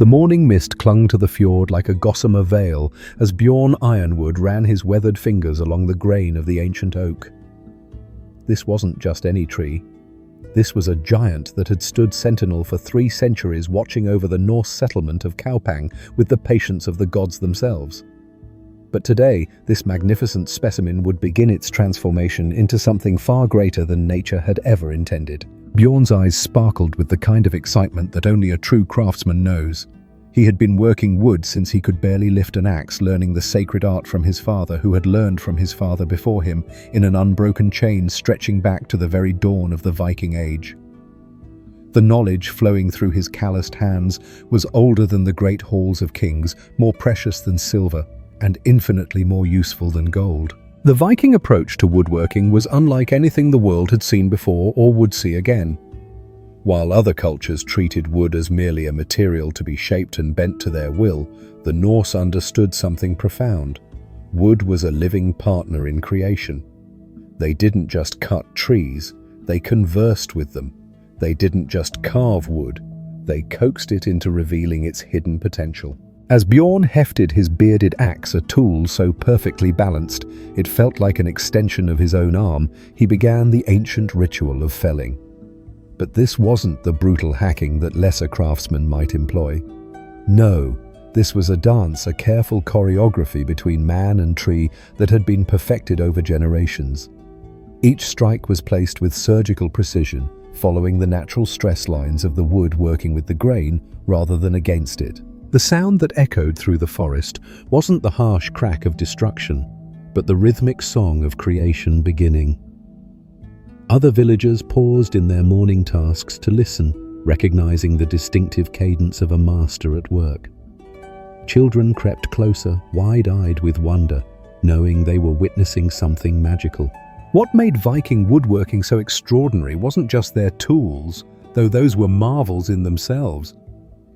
The morning mist clung to the fjord like a gossamer veil as Bjorn Ironwood ran his weathered fingers along the grain of the ancient oak. This wasn't just any tree. This was a giant that had stood sentinel for 3 centuries, watching over the Norse settlement of Kaupang with the patience of the gods themselves. But today, this magnificent specimen would begin its transformation into something far greater than nature had ever intended. Bjorn's eyes sparkled with the kind of excitement that only a true craftsman knows. He had been working wood since he could barely lift an axe, learning the sacred art from his father, who had learned from his father before him, in an unbroken chain stretching back to the very dawn of the Viking Age. The knowledge flowing through his calloused hands was older than the great halls of kings, more precious than silver, and infinitely more useful than gold. The Viking approach to woodworking was unlike anything the world had seen before or would see again. While other cultures treated wood as merely a material to be shaped and bent to their will, the Norse understood something profound. Wood was a living partner in creation. They didn't just cut trees, they conversed with them. They didn't just carve wood, they coaxed it into revealing its hidden potential. As Bjorn hefted his bearded axe, a tool so perfectly balanced it felt like an extension of his own arm, he began the ancient ritual of felling. But this wasn't the brutal hacking that lesser craftsmen might employ. No, this was a dance, a careful choreography between man and tree that had been perfected over generations. Each strike was placed with surgical precision, following the natural stress lines of the wood working with the grain rather than against it. The sound that echoed through the forest wasn't the harsh crack of destruction, but the rhythmic song of creation beginning. Other villagers paused in their morning tasks to listen, recognizing the distinctive cadence of a master at work. Children crept closer, wide-eyed with wonder, knowing they were witnessing something magical. What made Viking woodworking so extraordinary wasn't just their tools, though those were marvels in themselves.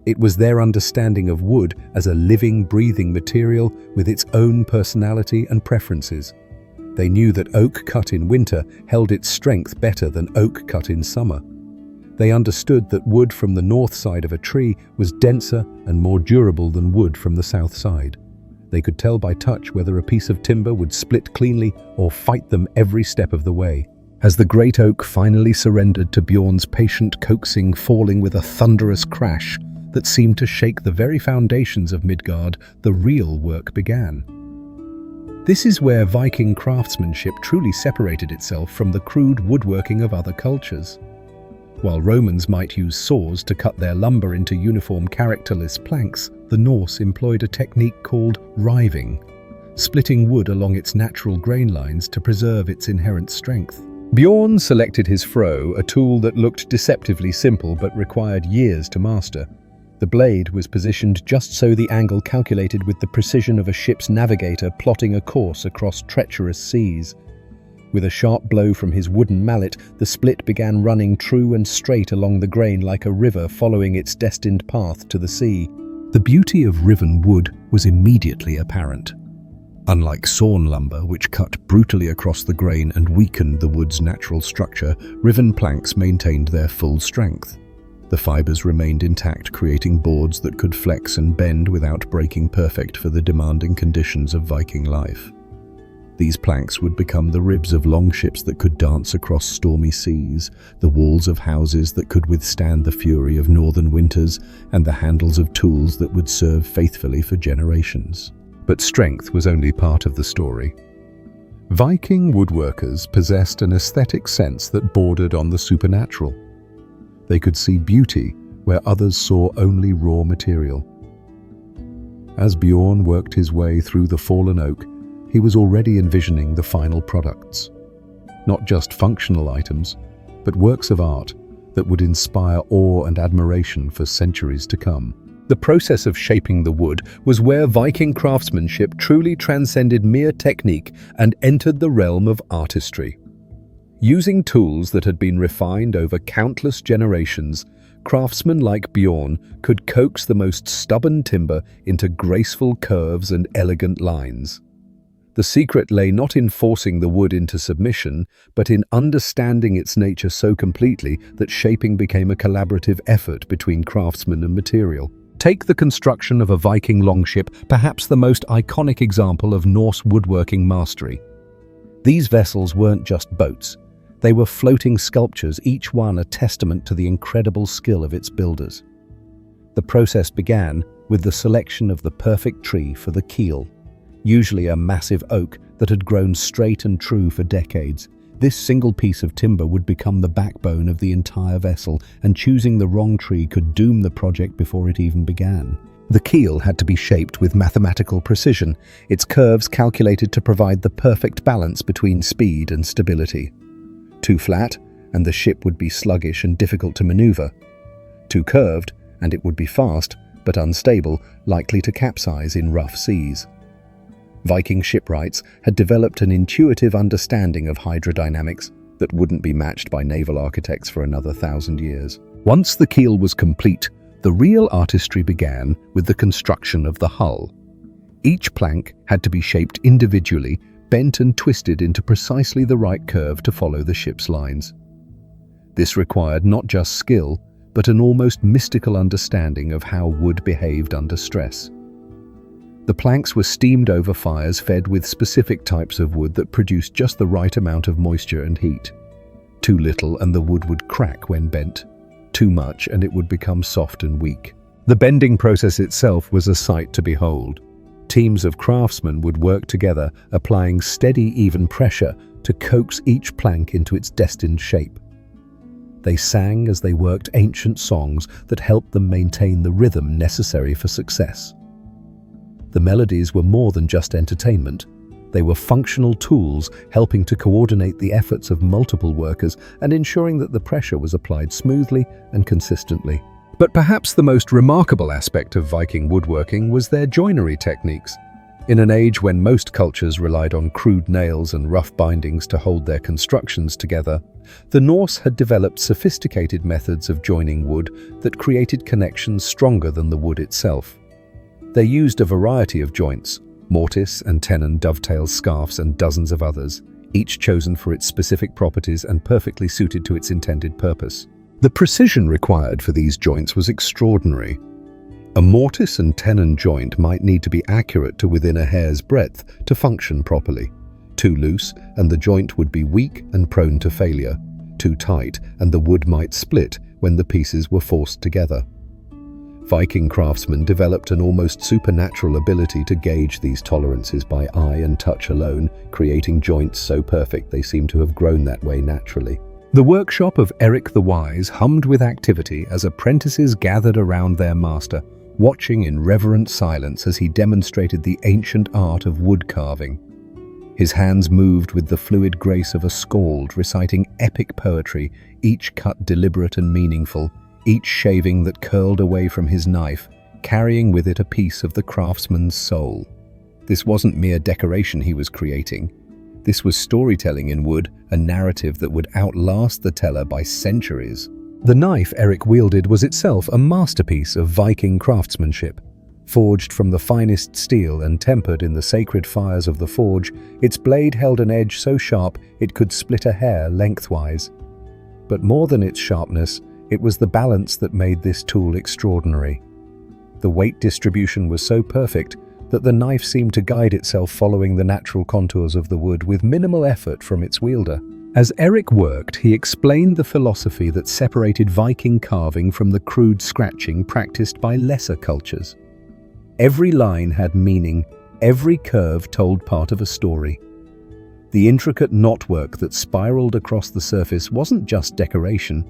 It was their understanding of wood as a living, breathing material with its own personality and preferences. They knew that oak cut in winter held its strength better than oak cut in summer. They understood that wood from the north side of a tree was denser and more durable than wood from the south side. They could tell by touch whether a piece of timber would split cleanly or fight them every step of the way. As the great oak finally surrendered to Bjorn's patient coaxing, falling with a thunderous crash that seemed to shake the very foundations of Midgard, the real work began. This is where Viking craftsmanship truly separated itself from the crude woodworking of other cultures. While Romans might use saws to cut their lumber into uniform characterless planks, the Norse employed a technique called riving, splitting wood along its natural grain lines to preserve its inherent strength. Bjorn selected his froe, a tool that looked deceptively simple but required years to master. The blade was positioned just so the angle calculated with the precision of a ship's navigator plotting a course across treacherous seas. With a sharp blow from his wooden mallet, the split began running true and straight along the grain like a river following its destined path to the sea. The beauty of riven wood was immediately apparent. Unlike sawn lumber, which cut brutally across the grain and weakened the wood's natural structure, riven planks maintained their full strength. The fibers remained intact, creating boards that could flex and bend without breaking, perfect for the demanding conditions of Viking life. These planks would become the ribs of longships that could dance across stormy seas, the walls of houses that could withstand the fury of northern winters, and the handles of tools that would serve faithfully for generations. But strength was only part of the story. Viking woodworkers possessed an aesthetic sense that bordered on the supernatural. They could see beauty where others saw only raw material. As Bjorn worked his way through the fallen oak, he was already envisioning the final products. Not just functional items, but works of art that would inspire awe and admiration for centuries to come. The process of shaping the wood was where Viking craftsmanship truly transcended mere technique and entered the realm of artistry. Using tools that had been refined over countless generations, craftsmen like Bjorn could coax the most stubborn timber into graceful curves and elegant lines. The secret lay not in forcing the wood into submission, but in understanding its nature so completely that shaping became a collaborative effort between craftsman and material. Take the construction of a Viking longship, perhaps the most iconic example of Norse woodworking mastery. These vessels weren't just boats. They were floating sculptures, each one a testament to the incredible skill of its builders. The process began with the selection of the perfect tree for the keel, usually a massive oak that had grown straight and true for decades. This single piece of timber would become the backbone of the entire vessel, and choosing the wrong tree could doom the project before it even began. The keel had to be shaped with mathematical precision, its curves calculated to provide the perfect balance between speed and stability. Too flat, and the ship would be sluggish and difficult to maneuver. Too curved, and it would be fast, but unstable, likely to capsize in rough seas. Viking shipwrights had developed an intuitive understanding of hydrodynamics that wouldn't be matched by naval architects for another 1,000 years. Once the keel was complete, the real artistry began with the construction of the hull. Each plank had to be shaped individually, bent and twisted into precisely the right curve to follow the ship's lines. This required not just skill, but an almost mystical understanding of how wood behaved under stress. The planks were steamed over fires fed with specific types of wood that produced just the right amount of moisture and heat. Too little and the wood would crack when bent. Too much and it would become soft and weak. The bending process itself was a sight to behold. Teams of craftsmen would work together, applying steady, even pressure to coax each plank into its destined shape. They sang as they worked ancient songs that helped them maintain the rhythm necessary for success. The melodies were more than just entertainment. They were functional tools helping to coordinate the efforts of multiple workers and ensuring that the pressure was applied smoothly and consistently. But perhaps the most remarkable aspect of Viking woodworking was their joinery techniques. In an age when most cultures relied on crude nails and rough bindings to hold their constructions together, the Norse had developed sophisticated methods of joining wood that created connections stronger than the wood itself. They used a variety of joints, mortise and tenon, dovetails, scarfs, and dozens of others, each chosen for its specific properties and perfectly suited to its intended purpose. The precision required for these joints was extraordinary. A mortise and tenon joint might need to be accurate to within a hair's breadth to function properly. Too loose, and the joint would be weak and prone to failure. Too tight, and the wood might split when the pieces were forced together. Viking craftsmen developed an almost supernatural ability to gauge these tolerances by eye and touch alone, creating joints so perfect they seem to have grown that way naturally. The workshop of Eric the Wise hummed with activity as apprentices gathered around their master, watching in reverent silence as he demonstrated the ancient art of wood carving. His hands moved with the fluid grace of a skald reciting epic poetry, each cut deliberate and meaningful, each shaving that curled away from his knife, carrying with it a piece of the craftsman's soul. This wasn't mere decoration he was creating. This was storytelling in wood, a narrative that would outlast the teller by centuries. The knife Eric wielded was itself a masterpiece of Viking craftsmanship. Forged from the finest steel and tempered in the sacred fires of the forge, its blade held an edge so sharp it could split a hair lengthwise. But more than its sharpness, it was the balance that made this tool extraordinary. The weight distribution was so perfect that the knife seemed to guide itself following the natural contours of the wood with minimal effort from its wielder. As Eric worked, he explained the philosophy that separated Viking carving from the crude scratching practiced by lesser cultures. Every line had meaning, every curve told part of a story. The intricate knotwork that spiraled across the surface wasn't just decoration.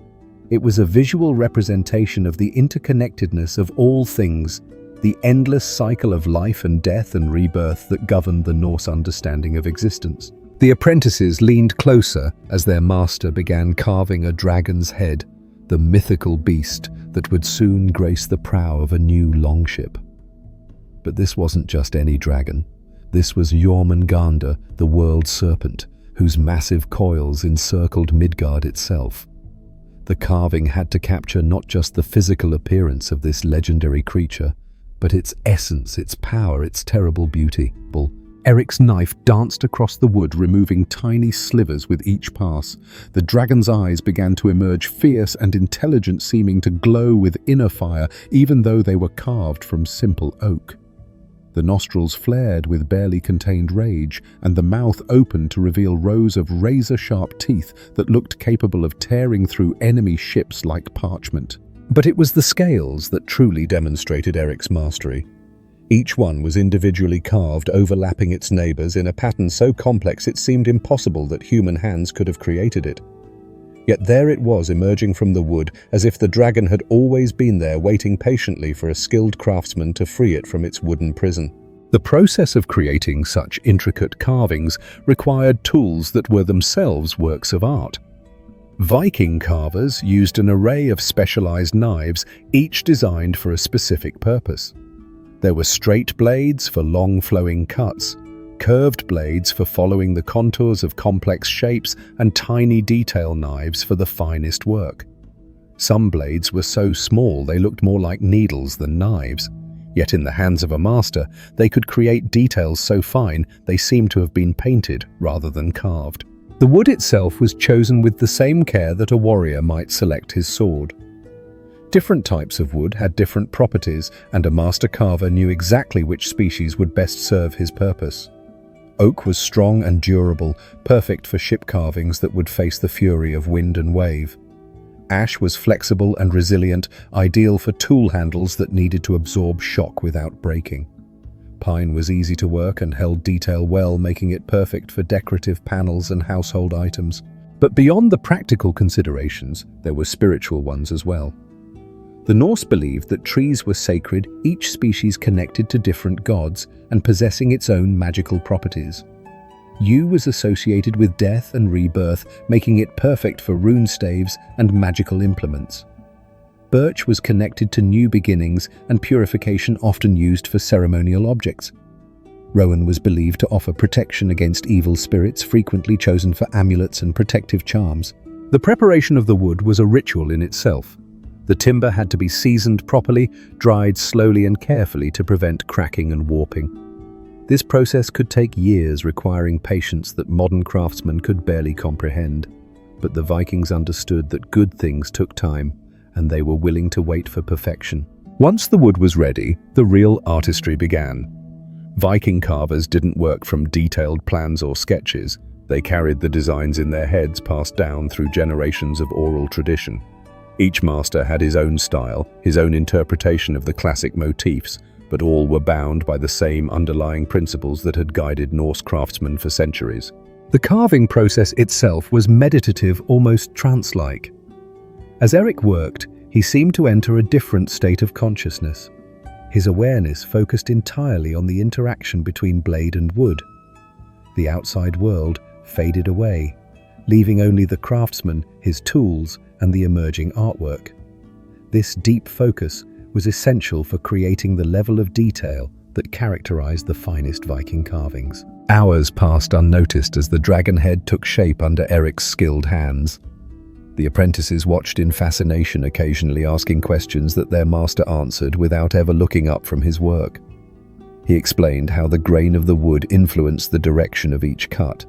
It was a visual representation of the interconnectedness of all things, the endless cycle of life and death and rebirth that governed the Norse understanding of existence. The apprentices leaned closer as their master began carving a dragon's head, the mythical beast that would soon grace the prow of a new longship. But this wasn't just any dragon. This was Jormungandr, the world serpent, whose massive coils encircled Midgard itself. The carving had to capture not just the physical appearance of this legendary creature, but its essence, its power, its terrible beauty. Eric's knife danced across the wood, removing tiny slivers with each pass. The dragon's eyes began to emerge, fierce and intelligent, seeming to glow with inner fire, even though they were carved from simple oak. The nostrils flared with barely contained rage, and the mouth opened to reveal rows of razor-sharp teeth that looked capable of tearing through enemy ships like parchment. But it was the scales that truly demonstrated Eric's mastery. Each one was individually carved, overlapping its neighbors in a pattern so complex it seemed impossible that human hands could have created it. Yet there it was, emerging from the wood, as if the dragon had always been there, waiting patiently for a skilled craftsman to free it from its wooden prison. The process of creating such intricate carvings required tools that were themselves works of art. Viking carvers used an array of specialized knives, each designed for a specific purpose. There were straight blades for long flowing cuts, curved blades for following the contours of complex shapes, and tiny detail knives for the finest work. Some blades were so small they looked more like needles than knives, yet in the hands of a master they could create details so fine they seemed to have been painted rather than carved. The wood itself was chosen with the same care that a warrior might select his sword. Different types of wood had different properties, and a master carver knew exactly which species would best serve his purpose. Oak was strong and durable, perfect for ship carvings that would face the fury of wind and wave. Ash was flexible and resilient, ideal for tool handles that needed to absorb shock without breaking. Pine was easy to work and held detail well, making it perfect for decorative panels and household items. But beyond the practical considerations, there were spiritual ones as well. The Norse believed that trees were sacred, each species connected to different gods and possessing its own magical properties. Yew was associated with death and rebirth, making it perfect for rune staves and magical implements. Birch was connected to new beginnings and purification, often used for ceremonial objects. Rowan was believed to offer protection against evil spirits, frequently chosen for amulets and protective charms. The preparation of the wood was a ritual in itself. The timber had to be seasoned properly, dried slowly and carefully to prevent cracking and warping. This process could take years, requiring patience that modern craftsmen could barely comprehend. But the Vikings understood that good things took time, and they were willing to wait for perfection. Once the wood was ready, the real artistry began. Viking carvers didn't work from detailed plans or sketches. They carried the designs in their heads, passed down through generations of oral tradition. Each master had his own style, his own interpretation of the classic motifs, but all were bound by the same underlying principles that had guided Norse craftsmen for centuries. The carving process itself was meditative, almost trance-like. As Eric worked, he seemed to enter a different state of consciousness. His awareness focused entirely on the interaction between blade and wood. The outside world faded away, leaving only the craftsman, his tools, and the emerging artwork. This deep focus was essential for creating the level of detail that characterized the finest Viking carvings. Hours passed unnoticed as the dragon head took shape under Eric's skilled hands. The apprentices watched in fascination, occasionally asking questions that their master answered without ever looking up from his work. He explained how the grain of the wood influenced the direction of each cut,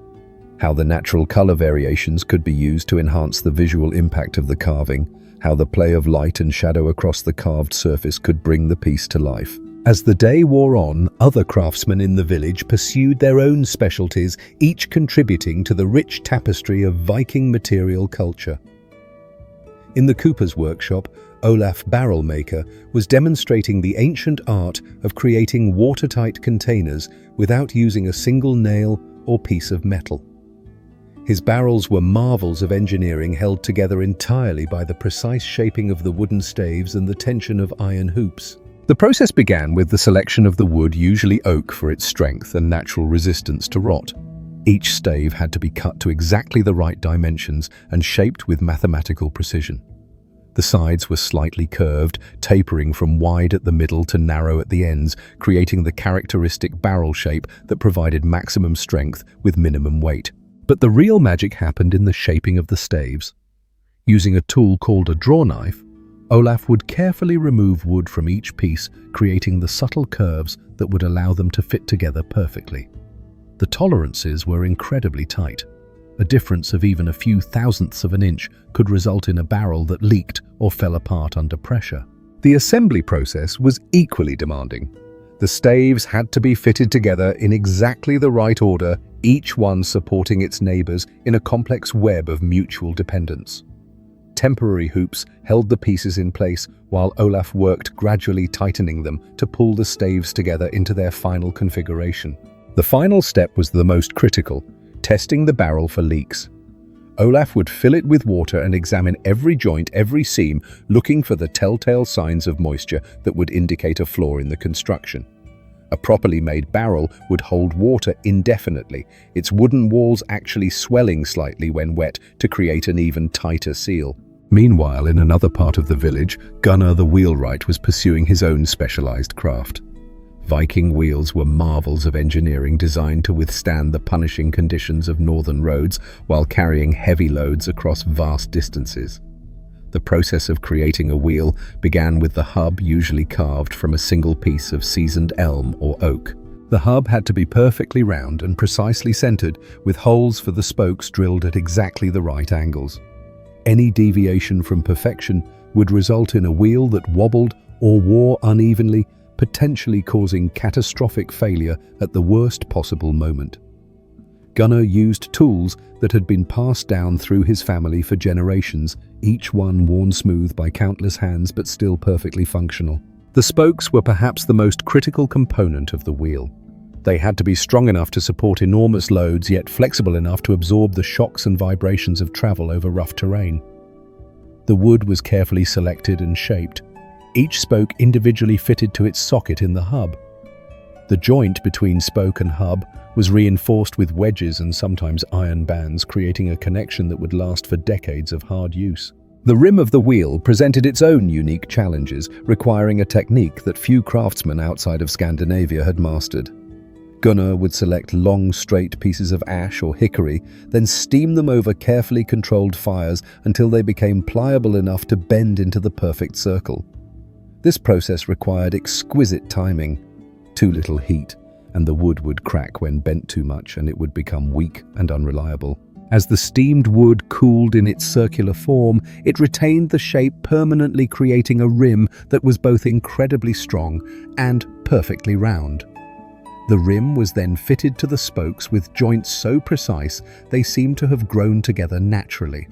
how the natural color variations could be used to enhance the visual impact of the carving, how the play of light and shadow across the carved surface could bring the piece to life. As the day wore on, other craftsmen in the village pursued their own specialties, each contributing to the rich tapestry of Viking material culture. In the cooper's workshop, Olaf Barrel Maker was demonstrating the ancient art of creating watertight containers without using a single nail or piece of metal. His barrels were marvels of engineering, held together entirely by the precise shaping of the wooden staves and the tension of iron hoops. The process began with the selection of the wood, usually oak, for its strength and natural resistance to rot. Each stave had to be cut to exactly the right dimensions and shaped with mathematical precision. The sides were slightly curved, tapering from wide at the middle to narrow at the ends, creating the characteristic barrel shape that provided maximum strength with minimum weight. But the real magic happened in the shaping of the staves. Using a tool called a draw knife, Olaf would carefully remove wood from each piece, creating the subtle curves that would allow them to fit together perfectly. The tolerances were incredibly tight. A difference of even a few thousandths of an inch could result in a barrel that leaked or fell apart under pressure. The assembly process was equally demanding. The staves had to be fitted together in exactly the right order, each one supporting its neighbors in a complex web of mutual dependence. Temporary hoops held the pieces in place while Olaf worked gradually tightening them to pull the staves together into their final configuration. The final step was the most critical, testing the barrel for leaks. Olaf would fill it with water and examine every joint, every seam, looking for the telltale signs of moisture that would indicate a flaw in the construction. A properly made barrel would hold water indefinitely, its wooden walls actually swelling slightly when wet to create an even tighter seal. Meanwhile, in another part of the village, Gunnar the wheelwright was pursuing his own specialized craft. Viking wheels were marvels of engineering designed to withstand the punishing conditions of northern roads while carrying heavy loads across vast distances. The process of creating a wheel began with the hub usually carved from a single piece of seasoned elm or oak. The hub had to be perfectly round and precisely centered, with holes for the spokes drilled at exactly the right angles. Any deviation from perfection would result in a wheel that wobbled or wore unevenly, potentially causing catastrophic failure at the worst possible moment. Gunnar used tools that had been passed down through his family for generations, each one worn smooth by countless hands but still perfectly functional. The spokes were perhaps the most critical component of the wheel. They had to be strong enough to support enormous loads, yet flexible enough to absorb the shocks and vibrations of travel over rough terrain. The wood was carefully selected and shaped, each spoke individually fitted to its socket in the hub. The joint between spoke and hub was reinforced with wedges and sometimes iron bands, creating a connection that would last for decades of hard use. The rim of the wheel presented its own unique challenges, requiring a technique that few craftsmen outside of Scandinavia had mastered. Gunnar would select long, straight pieces of ash or hickory, then steam them over carefully controlled fires until they became pliable enough to bend into the perfect circle. This process required exquisite timing. Too little heat, and the wood would crack when bent too much, and it would become weak and unreliable. As the steamed wood cooled in its circular form, it retained the shape, permanently creating a rim that was both incredibly strong and perfectly round. The rim was then fitted to the spokes with joints so precise they seemed to have grown together naturally.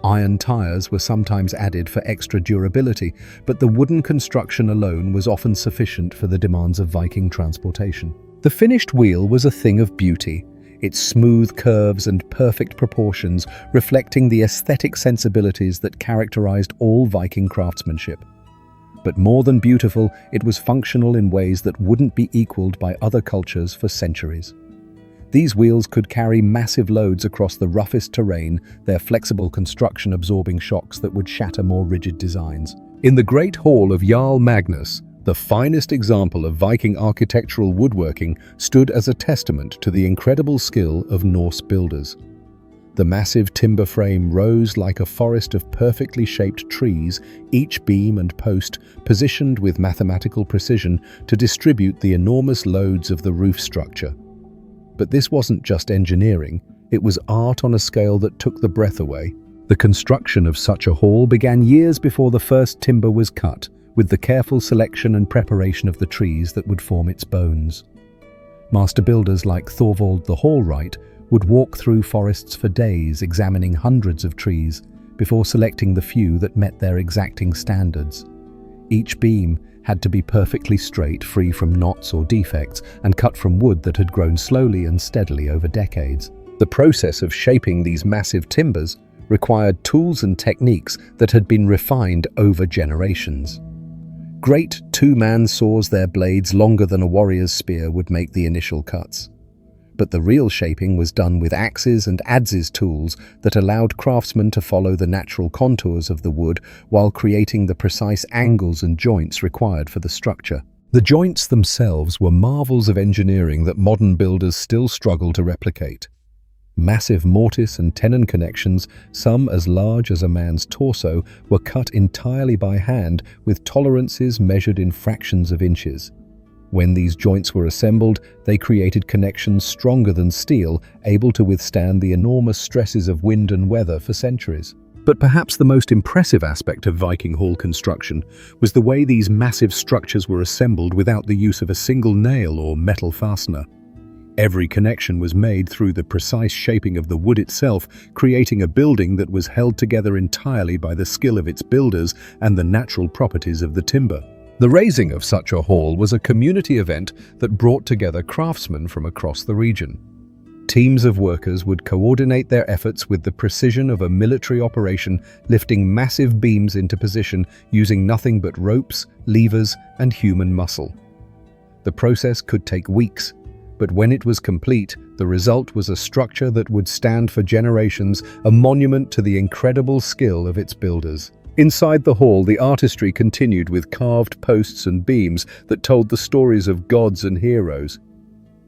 Iron tires were sometimes added for extra durability, but the wooden construction alone was often sufficient for the demands of Viking transportation. The finished wheel was a thing of beauty, its smooth curves and perfect proportions reflecting the aesthetic sensibilities that characterized all Viking craftsmanship. But more than beautiful, it was functional in ways that wouldn't be equaled by other cultures for centuries. These wheels could carry massive loads across the roughest terrain, their flexible construction absorbing shocks that would shatter more rigid designs. In the Great Hall of Jarl Magnus, the finest example of Viking architectural woodworking stood as a testament to the incredible skill of Norse builders. The massive timber frame rose like a forest of perfectly shaped trees, each beam and post positioned with mathematical precision to distribute the enormous loads of the roof structure. But this wasn't just engineering, it was art on a scale that took the breath away. The construction of such a hall began years before the first timber was cut, with the careful selection and preparation of the trees that would form its bones. Master builders like Thorvald the Hallwright would walk through forests for days, examining hundreds of trees, before selecting the few that met their exacting standards. Each beam had to be perfectly straight, free from knots or defects, and cut from wood that had grown slowly and steadily over decades. The process of shaping these massive timbers required tools and techniques that had been refined over generations. Great two-man saws, their blades longer than a warrior's spear, would make the initial cuts. But the real shaping was done with axes and adzes tools that allowed craftsmen to follow the natural contours of the wood while creating the precise angles and joints required for the structure. The joints themselves were marvels of engineering that modern builders still struggle to replicate. Massive mortise and tenon connections, some as large as a man's torso, were cut entirely by hand with tolerances measured in fractions of inches. When these joints were assembled, they created connections stronger than steel, able to withstand the enormous stresses of wind and weather for centuries. But perhaps the most impressive aspect of Viking hall construction was the way these massive structures were assembled without the use of a single nail or metal fastener. Every connection was made through the precise shaping of the wood itself, creating a building that was held together entirely by the skill of its builders and the natural properties of the timber. The raising of such a hall was a community event that brought together craftsmen from across the region. Teams of workers would coordinate their efforts with the precision of a military operation, lifting massive beams into position using nothing but ropes, levers, and human muscle. The process could take weeks, but when it was complete, the result was a structure that would stand for generations, a monument to the incredible skill of its builders. Inside the hall, the artistry continued with carved posts and beams that told the stories of gods and heroes.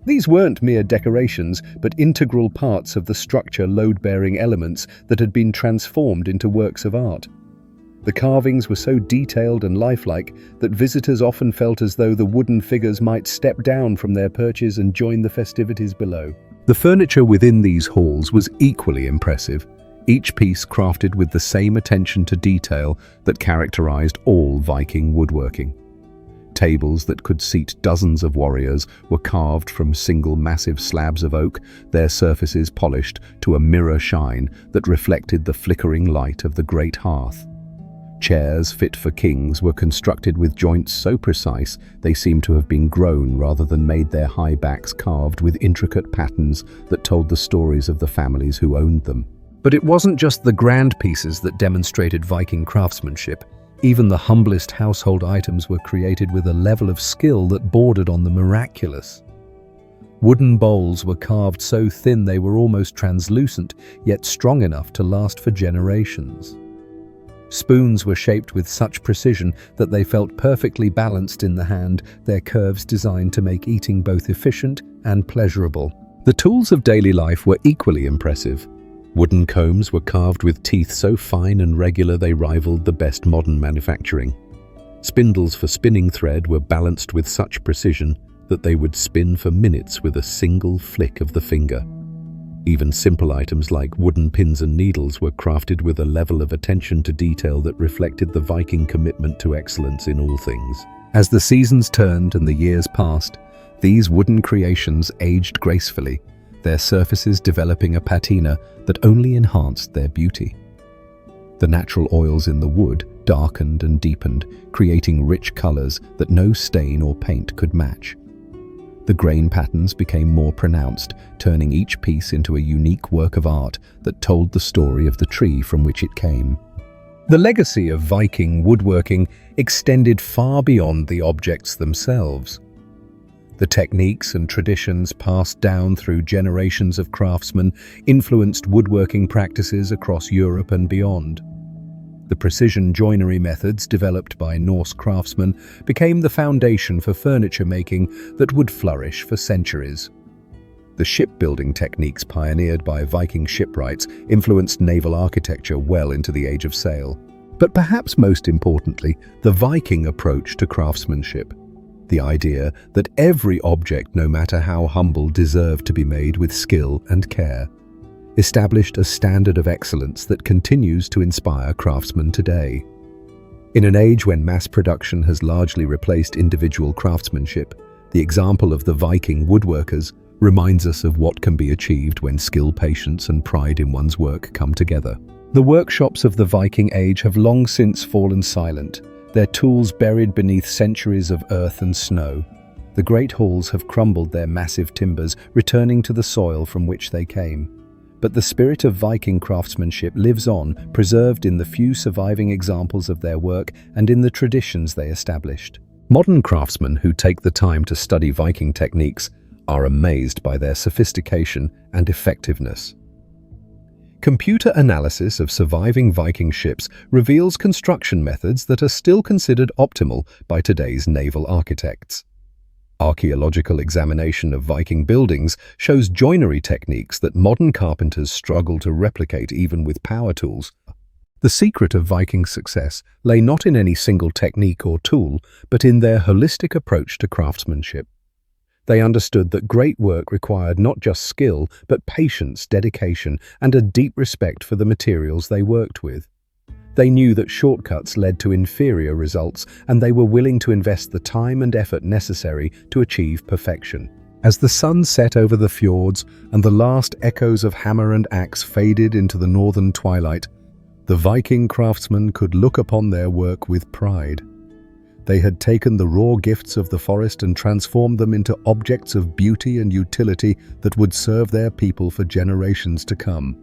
These weren't mere decorations, but integral parts of the structure, load-bearing elements that had been transformed into works of art. The carvings were so detailed and lifelike that visitors often felt as though the wooden figures might step down from their perches and join the festivities below. The furniture within these halls was equally impressive, each piece crafted with the same attention to detail that characterized all Viking woodworking. Tables that could seat dozens of warriors were carved from single massive slabs of oak, their surfaces polished to a mirror shine that reflected the flickering light of the great hearth. Chairs fit for kings were constructed with joints so precise they seemed to have been grown rather than made, their high backs carved with intricate patterns that told the stories of the families who owned them. But it wasn't just the grand pieces that demonstrated Viking craftsmanship. Even the humblest household items were created with a level of skill that bordered on the miraculous. Wooden bowls were carved so thin they were almost translucent, yet strong enough to last for generations. Spoons were shaped with such precision that they felt perfectly balanced in the hand, their curves designed to make eating both efficient and pleasurable. The tools of daily life were equally impressive. Wooden combs were carved with teeth so fine and regular they rivaled the best modern manufacturing. Spindles for spinning thread were balanced with such precision that they would spin for minutes with a single flick of the finger. Even simple items like wooden pins and needles were crafted with a level of attention to detail that reflected the Viking commitment to excellence in all things. As the seasons turned and the years passed, these wooden creations aged gracefully, their surfaces developing a patina that only enhanced their beauty. The natural oils in the wood darkened and deepened, creating rich colors that no stain or paint could match. The grain patterns became more pronounced, turning each piece into a unique work of art that told the story of the tree from which it came. The legacy of Viking woodworking extended far beyond the objects themselves. The techniques and traditions passed down through generations of craftsmen influenced woodworking practices across Europe and beyond. The precision joinery methods developed by Norse craftsmen became the foundation for furniture making that would flourish for centuries. The shipbuilding techniques pioneered by Viking shipwrights influenced naval architecture well into the Age of Sail. But perhaps most importantly, the Viking approach to craftsmanship. The idea that every object, no matter how humble, deserved to be made with skill and care, established a standard of excellence that continues to inspire craftsmen today. In an age when mass production has largely replaced individual craftsmanship, the example of the Viking woodworkers reminds us of what can be achieved when skill, patience, and pride in one's work come together. The workshops of the Viking Age have long since fallen silent, their tools buried beneath centuries of earth and snow. The great halls have crumbled their massive timbers, returning to the soil from which they came. But the spirit of Viking craftsmanship lives on, preserved in the few surviving examples of their work and in the traditions they established. Modern craftsmen who take the time to study Viking techniques are amazed by their sophistication and effectiveness. Computer analysis of surviving Viking ships reveals construction methods that are still considered optimal by today's naval architects. Archaeological examination of Viking buildings shows joinery techniques that modern carpenters struggle to replicate even with power tools. The secret of Viking success lay not in any single technique or tool, but in their holistic approach to craftsmanship. They understood that great work required not just skill, but patience, dedication, and a deep respect for the materials they worked with. They knew that shortcuts led to inferior results, and they were willing to invest the time and effort necessary to achieve perfection. As the sun set over the fjords and the last echoes of hammer and axe faded into the northern twilight, the Viking craftsmen could look upon their work with pride. They had taken the raw gifts of the forest and transformed them into objects of beauty and utility that would serve their people for generations to come.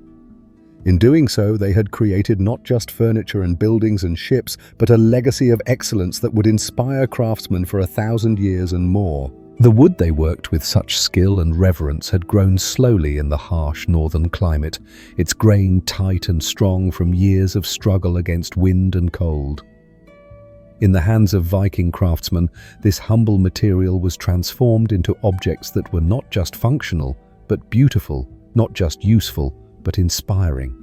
In doing so, they had created not just furniture and buildings and ships, but a legacy of excellence that would inspire craftsmen for 1,000 years and more. The wood they worked with such skill and reverence had grown slowly in the harsh northern climate, its grain tight and strong from years of struggle against wind and cold. In the hands of Viking craftsmen, this humble material was transformed into objects that were not just functional, but beautiful, not just useful, but inspiring.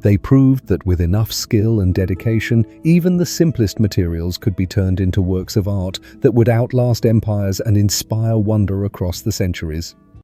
They proved that with enough skill and dedication, even the simplest materials could be turned into works of art that would outlast empires and inspire wonder across the centuries.